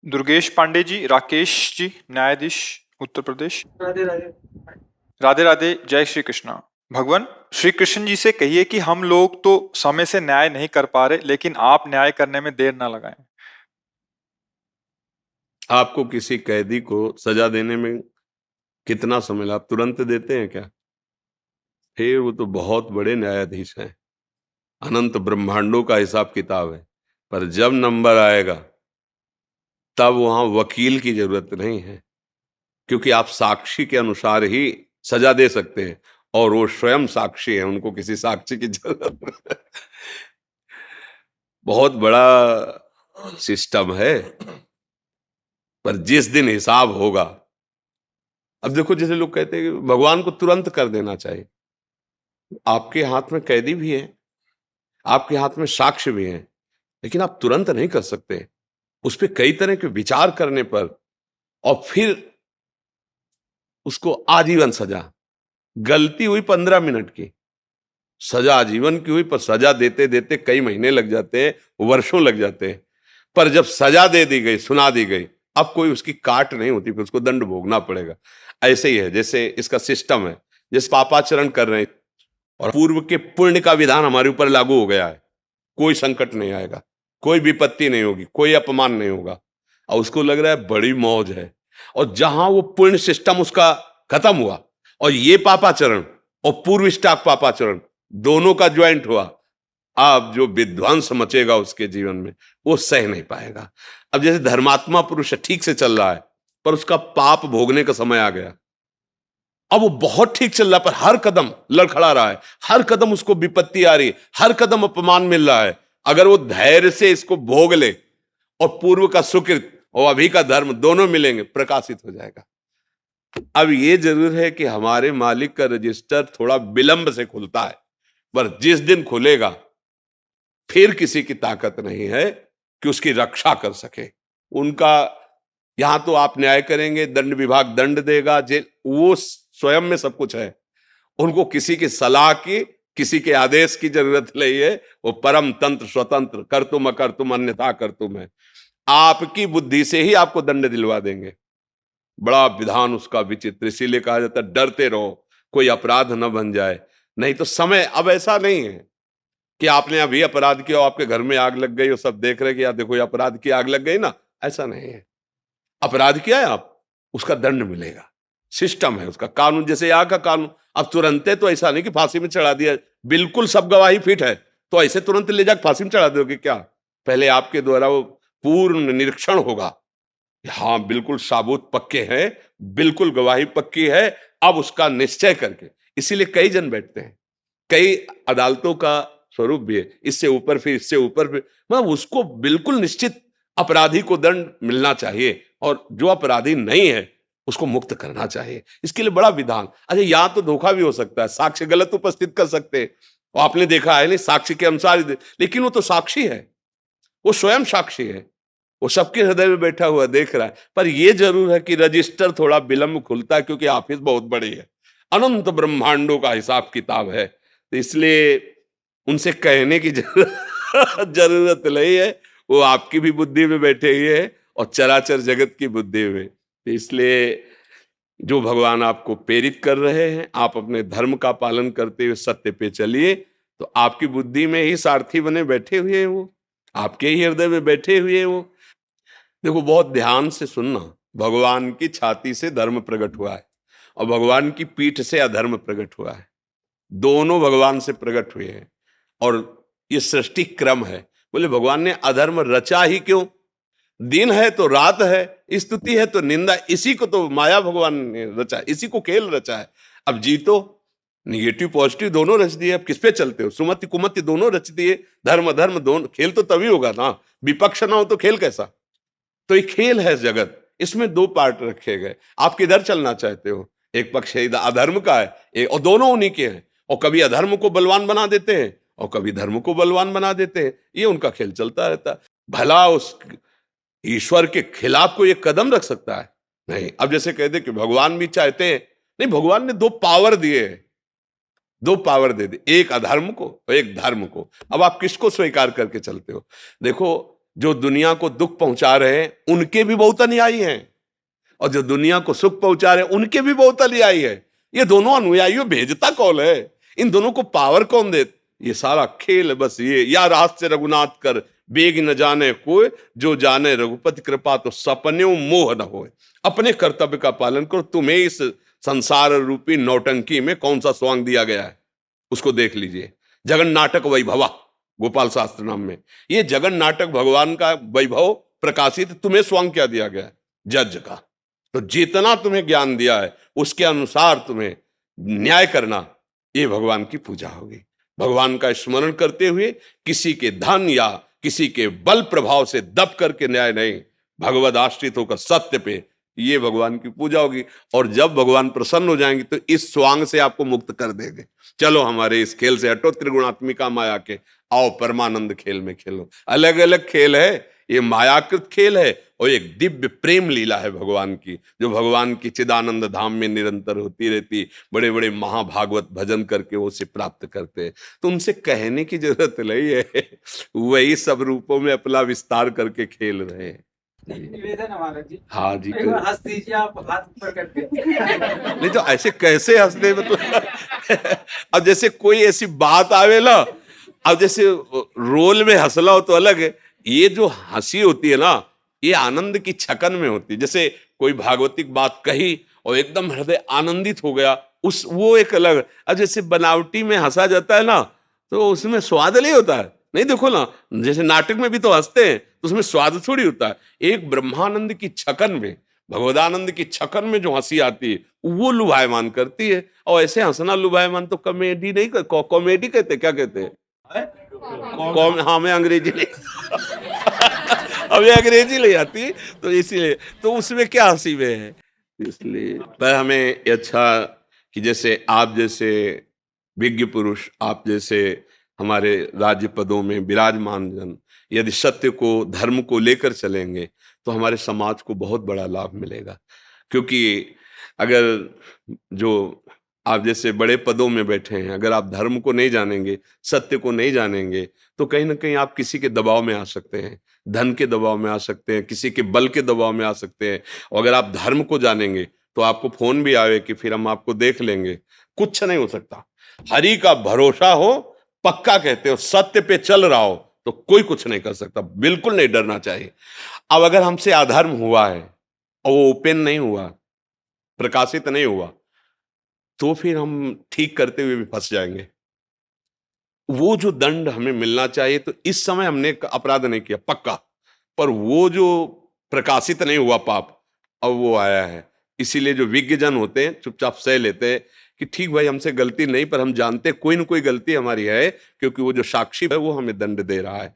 दुर्गेश पांडे जी, राकेश जी, न्यायाधीश, उत्तर प्रदेश। राधे राधे। राधे राधे, जय श्री कृष्णा। भगवान श्री कृष्ण जी से कहिए कि हम लोग तो समय से न्याय नहीं कर पा रहे, लेकिन आप न्याय करने में देर ना लगाएं। आपको किसी कैदी को सजा देने में कितना समय लगा? आप तुरंत देते हैं क्या? फिर वो तो बहुत बड़े न्यायाधीश हैं, अनंत ब्रह्मांडों का हिसाब किताब है। पर जब नंबर आएगा तब वहां वकील की जरूरत नहीं है, क्योंकि आप साक्षी के अनुसार ही सजा दे सकते हैं, और वो स्वयं साक्षी है, उनको किसी साक्षी की जरूरत नहीं। बहुत बड़ा सिस्टम है। पर जिस दिन हिसाब होगा, अब देखो, जैसे लोग कहते हैं कि भगवान को तुरंत कर देना चाहिए। आपके हाथ में कैदी भी है, आपके हाथ में साक्ष्य भी है, लेकिन आप तुरंत नहीं कर सकते। उस पर कई तरह के विचार करने पर, और फिर उसको आजीवन सजा। गलती हुई 15 मिनट की, सजा आजीवन की हुई, पर सजा देते देते कई महीने लग जाते हैं, वर्षों लग जाते हैं। पर जब सजा दे दी गई, सुना दी गई, अब कोई उसकी काट नहीं होती, फिर उसको दंड भोगना पड़ेगा। ऐसे ही है, जैसे इसका सिस्टम है, जैसे पापाचरण कर रहे हैं और पूर्व के पुण्य का विधान हमारे ऊपर लागू हो गया है, कोई संकट नहीं आएगा, कोई विपत्ति नहीं होगी, कोई अपमान नहीं होगा, और उसको लग रहा है बड़ी मौज है। और जहां वो पुण्य सिस्टम उसका खत्म हुआ और ये पापाचरण और पूर्व स्टाक पापाचरण दोनों का ज्वाइंट हुआ, अब जो विध्वंस मचेगा उसके जीवन में, वो सह नहीं पाएगा। अब जैसे धर्मात्मा पुरुष ठीक से चल रहा है, पर उसका पाप भोगने का समय आ गया। अब वो बहुत ठीक चल रहा है, पर हर कदम लड़खड़ा रहा है, हर कदम उसको विपत्ति आ रही है, हर कदम अपमान मिल रहा है। अगर वो धैर्य से इसको भोग ले और पूर्व का सुकृत और अभी का धर्म दोनों मिलेंगे, प्रकाशित हो जाएगा। अब ये जरूर है कि हमारे मालिक का रजिस्टर थोड़ा विलंब से खुलता है, पर जिस दिन खुलेगा फिर किसी की ताकत नहीं है कि उसकी रक्षा कर सके। उनका यहां तो आप न्याय करेंगे, दंड विभाग दंड देगा, जेल, वो स्वयं में सब कुछ है। उनको किसी की सलाह की, किसी के आदेश की जरूरत नहीं है। वो परम तंत्र स्वतंत्र, कर तुम अकर तुम अन्यथा कर तुम है। आपकी बुद्धि से ही आपको दंड दिलवा देंगे। बड़ा विधान उसका विचित्र, इसीलिए कहा जाता है डरते रहो कोई अपराध न बन जाए। नहीं तो समय अब ऐसा नहीं है कि आपने अभी अपराध किया और आपके घर में आग लग गई और सब देख रहे कि यार देखो ये अपराध की आग लग गई ना, ऐसा नहीं है। अपराध किया है आप, उसका दंड मिलेगा, सिस्टम है उसका, कानून जैसे यहाँ का कानून। अब तुरंत तो ऐसा नहीं कि फांसी में चढ़ा दिया, बिल्कुल सब गवाही फिट है तो ऐसे तुरंत ले जाकर फांसी में चढ़ा दोगे क्या? पहले आपके द्वारा वो पूर्ण निरीक्षण होगा, हाँ बिल्कुल साबूत पक्के हैं, बिल्कुल गवाही पक्की है, अब उसका निश्चय करके। इसीलिए कई जन बैठते हैं, कई अदालतों का स्वरूप भी है, इससे ऊपर फिर इससे ऊपर फिर, मतलब उसको बिल्कुल निश्चित अपराधी को दंड मिलना चाहिए, और जो अपराधी नहीं है उसको मुक्त करना चाहिए। इसके लिए बड़ा विधान। अच्छा, यहां तो धोखा भी हो सकता है, साक्ष्य गलत उपस्थित कर सकते हैं, और आपने देखा है नहीं साक्ष्य के अनुसार ही लेकिन वो तो साक्षी है, वो स्वयं साक्षी है, वो सबके हृदय में बैठा हुआ देख रहा है। पर यह जरूर है कि रजिस्टर थोड़ा विलंब खुलता है, क्योंकि ऑफिस बहुत बड़ी है, अनंत ब्रह्मांडों का हिसाब किताब है। तो इसलिए उनसे कहने की जरूरत नहीं है, वो आपकी भी बुद्धि में बैठे हुए है और चराचर जगत की बुद्धि में। तो इसलिए जो भगवान आपको प्रेरित कर रहे हैं, आप अपने धर्म का पालन करते हुए सत्य पे चलिए, तो आपकी बुद्धि में ही सारथी बने बैठे हुए हैं, वो आपके ही हृदय में बैठे हुए हैं वो। देखो, बहुत ध्यान से सुनना, भगवान की छाती से धर्म प्रकट हुआ है और भगवान की पीठ से अधर्म प्रकट हुआ है, दोनों भगवान से प्रकट हुए हैं। और ये सृष्टि क्रम है। बोले भगवान ने अधर्म रचा ही क्यों? दिन है तो रात है, स्तुति है तो निंदा, इसी को तो माया भगवान ने रचा, इसी को खेल रचा है। अब जीतो, निगेटिव पॉजिटिव दोनों रच दिए, अब किस पे चलते हो? सुमति कुमति दोनों रच दिए, धर्म अधर्म दोनों। खेल तो तभी होगा ना, विपक्ष ना हो तो खेल कैसा? तो ये खेल है जगत, इसमें दो पार्ट रखे गए। आप किधर चलना चाहते हो? एक पक्ष अधर्म का है, और दोनों उन्हीं के हैं, और कभी अधर्म को बलवान बना देते हैं और कभी धर्म को बलवान बना देते हैं। ये उनका खेल चलता रहता है। भला उस ईश्वर के खिलाफ कोई एक कदम रख सकता है? नहीं। अब जैसे कहते कि भगवान भी चाहते हैं, नहीं, भगवान ने दो पावर दिए, दो पावर दे दी, एक अधर्म को और एक धर्म को। अब आप किसको स्वीकार करके चलते हो? देखो, जो दुनिया को दुख पहुंचा रहे हैं उनके भी बहुत अनुयायी हैं, और जो दुनिया को सुख पहुंचा रहे हैं उनके भी बहुत अनुयायी है। ये दोनों अनुयायियों भेजता कौन है? इन दोनों को पावर कौन दे? ये सारा खेल बस ये, या रहस्य रघुनाथ कर बेग न जाने कोई, जो जाने रघुपति कृपा तो सपने मोह न होए। अपने कर्तव्य का पालन करो। तुम्हें इस संसार रूपी नौटंकी में कौन सा स्वांग दिया गया है उसको देख लीजिए। जगन नाटक वैभवा, गोपाल शास्त्र नाम में ये जगन नाटक भगवान का वैभव प्रकाशित, तुम्हें स्वांग क्या दिया गया है? जज का। तो जितना तुम्हें ज्ञान दिया है उसके अनुसार तुम्हें न्याय करना, ये भगवान की पूजा होगी। भगवान का स्मरण करते हुए किसी के धन या किसी के बल प्रभाव से दब करके न्याय नहीं, भगवद आश्रित होकर सत्य पे, ये भगवान की पूजा होगी। और जब भगवान प्रसन्न हो जाएंगे तो इस स्वांग से आपको मुक्त कर देंगे। चलो हमारे इस खेल से हटो, त्रिगुणात्मिका माया के, आओ परमानंद खेल में खेलो। अलग अलग खेल है, ये मायाकृत खेल है और एक दिव्य प्रेम लीला है भगवान की, जो भगवान की चिदानंद धाम में निरंतर होती रहती। बड़े बड़े महाभागवत भजन करके वो उसे प्राप्त करते हैं। तो उनसे कहने की जरूरत नहीं है, वही सब रूपों में अपना विस्तार करके खेल रहे हैं। निवेदन है महाराज जी, हाँ जी, एक बार हंस दीजिए आप, हाथ ऊपर करके। नहीं तो ऐसे कैसे हंसते मतलब अब जैसे कोई ऐसी बात आवे ना, अब जैसे रोल में हंसला हो तो अलग है, ये जो हंसी होती है ना, ये आनंद की छकन में होती है। जैसे कोई भागवतिक बात कही और एकदम हृदय आनंदित हो गया, उस वो एक अलग। अब जैसे बनावटी में हंसा जाता है ना, तो उसमें स्वाद नहीं होता है। नहीं देखो ना, जैसे नाटक में भी तो हंसते हैं तो उसमें स्वाद थोड़ी होता है। एक ब्रह्मानंद की छकन में, भगवदानंद की छकन में जो हंसी आती है वो लुभायमान करती है। और ऐसे हंसना लुभायमान तो कॉमेडी नहीं, कॉमेडी कहते, क्या कहते हैं? हाँ, मैं अंग्रेजी नहीं अभी अंग्रेजी ले आती, तो इसीलिए तो उसमें क्या हंसी में है। इसलिए पर हमें अच्छा कि जैसे आप जैसे विज्ञ पुरुष, आप जैसे हमारे राज्य पदों में विराजमान जन यदि सत्य को, धर्म को लेकर चलेंगे तो हमारे समाज को बहुत बड़ा लाभ मिलेगा। क्योंकि अगर जो आप जैसे बड़े पदों में बैठे हैं, अगर आप धर्म को नहीं जानेंगे, सत्य को नहीं जानेंगे, तो कहीं ना कहीं आप किसी के दबाव में आ सकते हैं, धन के दबाव में आ सकते हैं, किसी के बल के दबाव में आ सकते हैं। और अगर आप धर्म को जानेंगे तो आपको फोन भी आवे कि फिर हम आपको देख लेंगे, कुछ नहीं हो सकता। हरि का भरोसा हो, पक्का कहते हो, सत्य पे चल रहा हो तो कोई कुछ नहीं कर सकता। बिल्कुल नहीं डरना चाहिए। अब अगर हमसे अधर्म हुआ है और वो ओपन नहीं हुआ, प्रकाशित नहीं हुआ, तो फिर हम ठीक करते हुए भी फंस जाएंगे। वो जो दंड हमें मिलना चाहिए, तो इस समय हमने अपराध नहीं किया पक्का, पर वो जो प्रकाशित नहीं हुआ पाप, अब वो आया है। इसीलिए जो विज्ञ जन होते हैं चुपचाप सह लेते हैं कि ठीक भाई, हमसे गलती नहीं, पर हम जानते कोई ना कोई गलती हमारी है, क्योंकि वो जो साक्षी है वो हमें दंड दे रहा है।